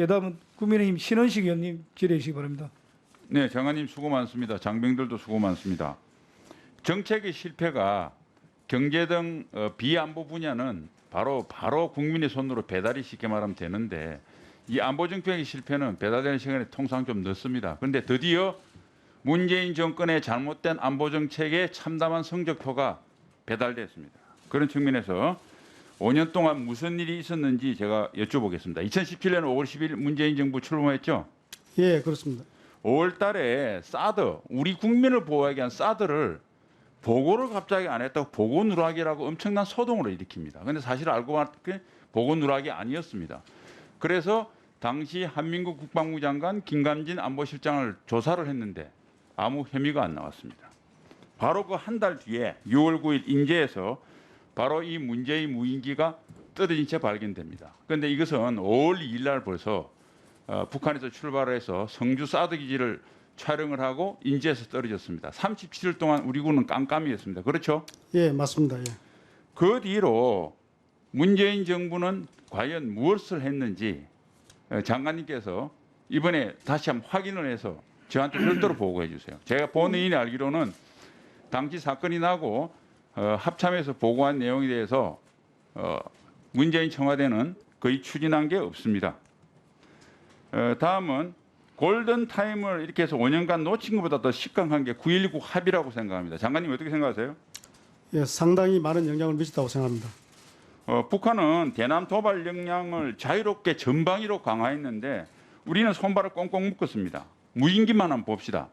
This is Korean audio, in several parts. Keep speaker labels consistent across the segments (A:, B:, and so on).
A: 다음은 국민의힘 신원식 의원님 질의해 주시기 바랍니다.
B: 네, 장관님 수고 많습니다. 장병들도 수고 많습니다. 정책의 실패가 경제 등 비안보 분야는 바로 국민의 손으로 배달이 쉽게 말하면 되는데 이 안보 정책의 실패는 배달되는 시간이 통상 좀 늦습니다. 그런데 드디어 문재인 정권의 잘못된 안보 정책의 참담한 성적표가 배달됐습니다. 그런 측면에서 5년 동안 무슨 일이 있었는지 제가 여쭤보겠습니다. 2017년 5월 10일 문재인 정부 출범했죠?
A: 예, 그렇습니다.
B: 5월 달에 사드, 우리 국민을 보호하기 위한 사드를 보고를 갑자기 안 했다고 보고 누락이라고 엄청난 소동을 일으킵니다. 그런데 사실 알고 봤더니 보고 누락이 아니었습니다. 그래서 당시 한민국 국방부 장관 김감진 안보실장을 조사를 했는데 아무 혐의가 안 나왔습니다. 바로 그 한 달 뒤에 6월 9일 인제에서 바로 이 문제의 무인기가 떨어진 채 발견됩니다. 그런데 이것은 5월 2일 날 벌써 북한에서 출발해서 성주 사드 기지를 촬영을 하고 인제에서 떨어졌습니다. 37일 동안 우리 군은 깜깜이었습니다. 그렇죠?
A: 예, 맞습니다. 예.
B: 그 뒤로 문재인 정부는 과연 무엇을 했는지 장관님께서 이번에 다시 한번 확인을 해서 저한테 별도로 보고해 주세요. 제가 본인이 알기로는 당시 사건이 나고 합참에서 보고한 내용에 대해서 문재인 청와대는 거의 추진한 게 없습니다. 다음은 골든타임을 이렇게 해서 5년간 놓친 것보다 더 식강한 게 9.19 합의라고 생각합니다. 장관님 어떻게 생각하세요?
A: 예, 상당히 많은 영향을 미쳤다고 생각합니다.
B: 북한은 대남 도발 역량을 자유롭게 전방위로 강화했는데 우리는 손발을 꽁꽁 묶었습니다. 무인기만 한번 봅시다.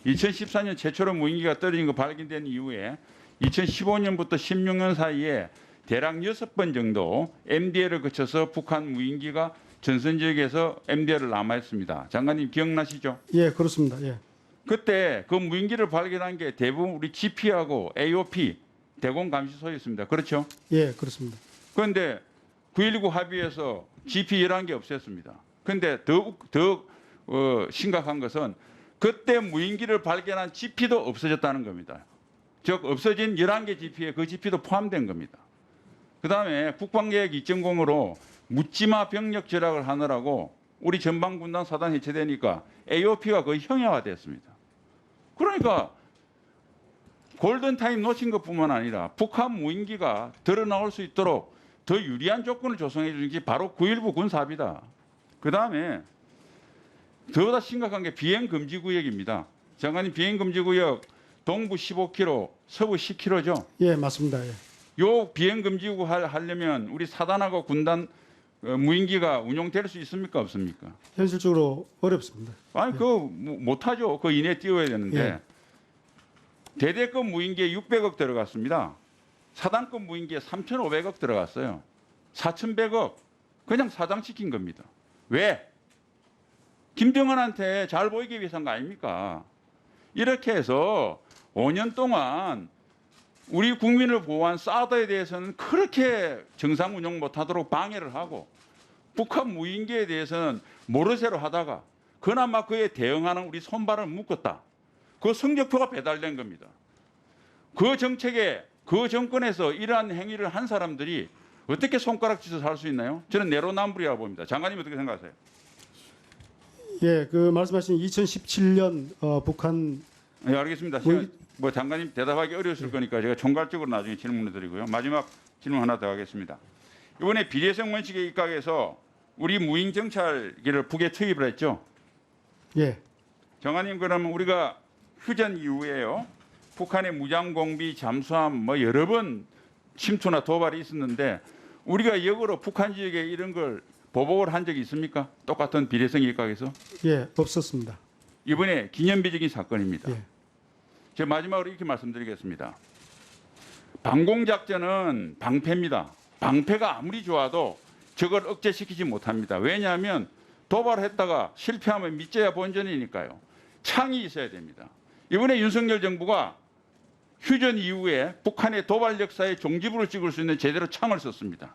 B: 2014년 최초로 무인기가 떨어진 거 발견된 이후에 2015년부터 16년 사이에 대략 6번 정도 MDL을 거쳐서 북한 무인기가 전선 지역에서 MDL을 남하했습니다. 장관님 기억나시죠?
A: 예, 그렇습니다. 예.
B: 그때 그 무인기를 발견한 게 대부분 우리 GP하고 AOP 대공 감시소였습니다. 그렇죠?
A: 예, 그렇습니다.
B: 그런데 9.19 합의에서 GP 11개 없앴습니다. 그런데 더 심각한 것은 그때 무인기를 발견한 GP도 없어졌다는 겁니다. 즉 없어진 11개 GP에 그 GP도 포함된 겁니다. 그다음에 국방계획 2.0으로 묻지마 병력 절약을 하느라고 우리 전방군단 사단 해체되니까 AOP가 거의 형해화됐습니다. 그러니까 골든타임 놓친 것뿐만 아니라 북한 무인기가 들어나올 수 있도록 더 유리한 조건을 조성해 주는 게 바로 9.19 군사합의다. 그다음에 더더 심각한 게 비행금지구역입니다. 장관님 비행금지구역 동부 15km, 서부 10km죠?
A: 예, 맞습니다. 예.
B: 요 비행금지구 하려면 우리 사단하고 군단 무인기가 운용될 수 있습니까? 없습니까?
A: 현실적으로 어렵습니다.
B: 아니, 그거 못하죠. 그 이내에 띄워야 되는데.
A: 예.
B: 대대급 무인기에 600억 들어갔습니다. 사단급 무인기에 3,500억 들어갔어요. 4,100억 그냥 사장시킨 겁니다. 왜? 김정은한테 잘 보이기 위해서인 거 아닙니까? 이렇게 해서 5년 동안 우리 국민을 보호한 사드에 대해서는 그렇게 정상 운영 못하도록 방해를 하고 북한 무인기에 대해서는 모르쇠로 하다가 그나마 그에 대응하는 우리 손발을 묶었다. 그 성적표가 배달된 겁니다. 그 정책에 그 정권에서 이러한 행위를 한 사람들이 어떻게 손가락짓을 할 수 있나요? 저는 내로남불이라고 봅니다. 장관님 어떻게 생각하세요?
A: 예, 그 말씀하신 2017년 북한
B: 네, 알겠습니다. 뭐 장관님 대답하기 어려우실 거니까 제가 총괄적으로 나중에 질문을 드리고요. 마지막 질문 하나 더 하겠습니다. 이번에 비례성 원칙에 입각해서 우리 무인 정찰기를 북에 투입을 했죠.
A: 예.
B: 장관님 그러면 우리가 휴전 이후에요. 북한의 무장 공비, 잠수함 뭐 여러 번 침투나 도발이 있었는데 우리가 역으로 북한 지역에 이런 걸 보복을 한 적이 있습니까? 똑같은 비례성 입각에서?
A: 예, 없었습니다.
B: 이번에 기념비적인 사건입니다.
A: 예.
B: 제가 마지막으로 이렇게 말씀드리겠습니다. 방공작전은 방패입니다. 방패가 아무리 좋아도 저걸 억제시키지 못합니다. 왜냐하면 도발했다가 실패하면 밑져야 본전이니까요. 창이 있어야 됩니다. 이번에 윤석열 정부가 휴전 이후에 북한의 도발 역사에 종지부를 찍을 수 있는 제대로 창을 썼습니다.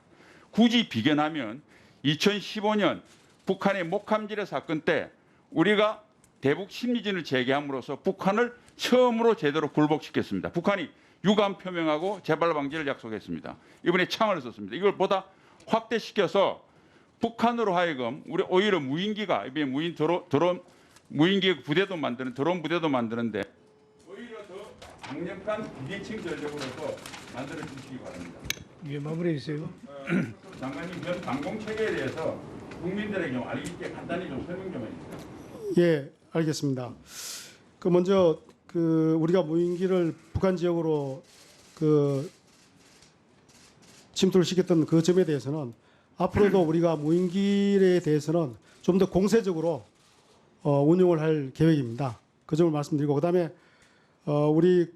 B: 굳이 비견하면 2015년 북한의 목함지뢰 사건 때 우리가 대북 심리전을 재개함으로써 북한을 처음으로 제대로 굴복시켰습니다. 북한이 유감 표명하고 재발 방지를 약속했습니다. 이번에 창을 썼습니다. 이걸 보다 확대시켜서 북한으로 하여금 우리 오히려 무인기가 이게 무인 드론 무인기 부대도 만드는 드론 부대도 만드는데 오히려 더 강력한 비대칭 전력으로서 만들어 주시기 바랍니다.
C: 예, 마무리해 주세요.
B: 장관님 현 방공 체계에 대해서 국민들에게 좀 알기 있게 간단히 좀 설명 좀 해주세요.
A: 예, 알겠습니다. 그 먼저 그 우리가 무인기를 북한 지역으로 그 침투를 시켰던 그 점에 대해서는 앞으로도 우리가 무인기에 대해서는 좀 더 공세적으로 운용을 할 계획입니다. 그 점을 말씀드리고 그다음에 우리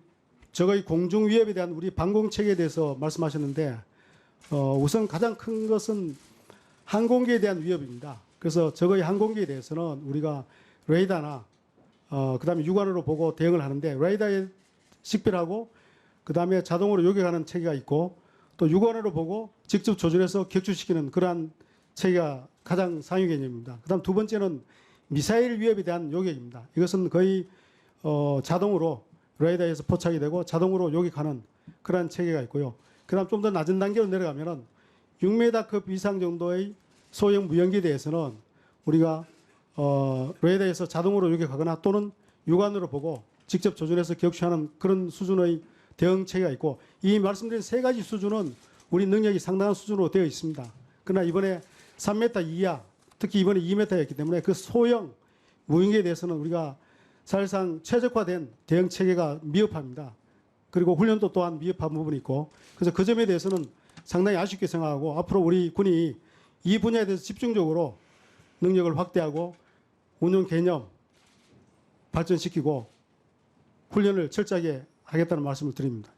A: 저거의 공중 위협에 대한 우리 방공 체계에 대해서 말씀하셨는데 우선 가장 큰 것은 항공기에 대한 위협입니다. 그래서 저거의 항공기에 대해서는 우리가 레이더나 그다음에 육안으로 보고 대응을 하는데 레이더에 식별하고 그다음에 자동으로 요격하는 체계가 있고 또 육안으로 보고 직접 조준해서 격추시키는 그러한 체계가 가장 상위 개념입니다. 그다음 두 번째는 미사일 위협에 대한 요격입니다. 이것은 거의 자동으로 레이더에서 포착이 되고 자동으로 요격하는 그러한 체계가 있고요. 그다음 좀 더 낮은 단계로 내려가면은 6m급 이상 정도의 소형 무연기에 대해서는 우리가 레이더에서 자동으로 요격하거나 또는 육안으로 보고 직접 조준해서 격추하는 그런 수준의 대응 체계가 있고 이 말씀드린 세 가지 수준은 우리 능력이 상당한 수준으로 되어 있습니다. 그러나 이번에 3m 이하, 특히 이번에 2m였기 때문에 그 소형 무인기에 대해서는 우리가 사실상 최적화된 대응 체계가 미흡합니다. 그리고 훈련도 또한 미흡한 부분이 있고 그래서 그 점에 대해서는 상당히 아쉽게 생각하고 앞으로 우리 군이 이 분야에 대해서 집중적으로 능력을 확대하고 운용 개념 발전시키고 훈련을 철저하게 하겠다는 말씀을 드립니다.